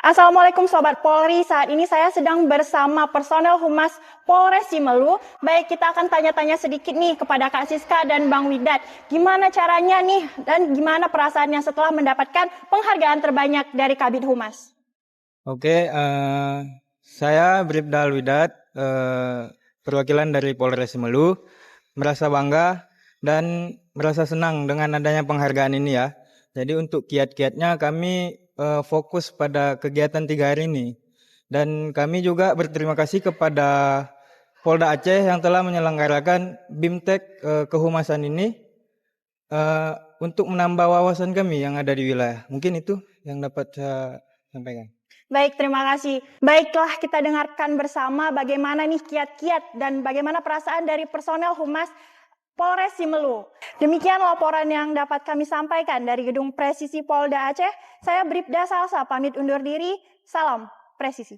Assalamualaikum Sobat Polri, saat ini saya sedang bersama personel Humas Polres Simelu. Baik, kita akan tanya-tanya sedikit nih kepada Kak Siska dan Bang Widat. Gimana caranya nih dan gimana perasaannya setelah mendapatkan penghargaan terbanyak dari Kabid Humas? Oke, saya Bribda Alwidat, perwakilan dari Polres Simelu, merasa bangga dan merasa senang dengan adanya penghargaan ini ya. Jadi untuk kiat-kiatnya kami fokus pada kegiatan 3 hari ini. Dan kami juga berterima kasih kepada Polda Aceh yang telah menyelenggarakan BIMTEK kehumasan ini untuk menambah wawasan kami yang ada di wilayah. Mungkin itu yang dapat saya sampaikan. Baik, terima kasih. Baiklah, kita dengarkan bersama bagaimana nih kiat-kiat dan bagaimana perasaan dari personel Humas Polres Simelu. Demikian laporan yang dapat kami sampaikan dari Gedung Presisi Polda Aceh. Saya Bribda Salsa, pamit undur diri. Salam presisi.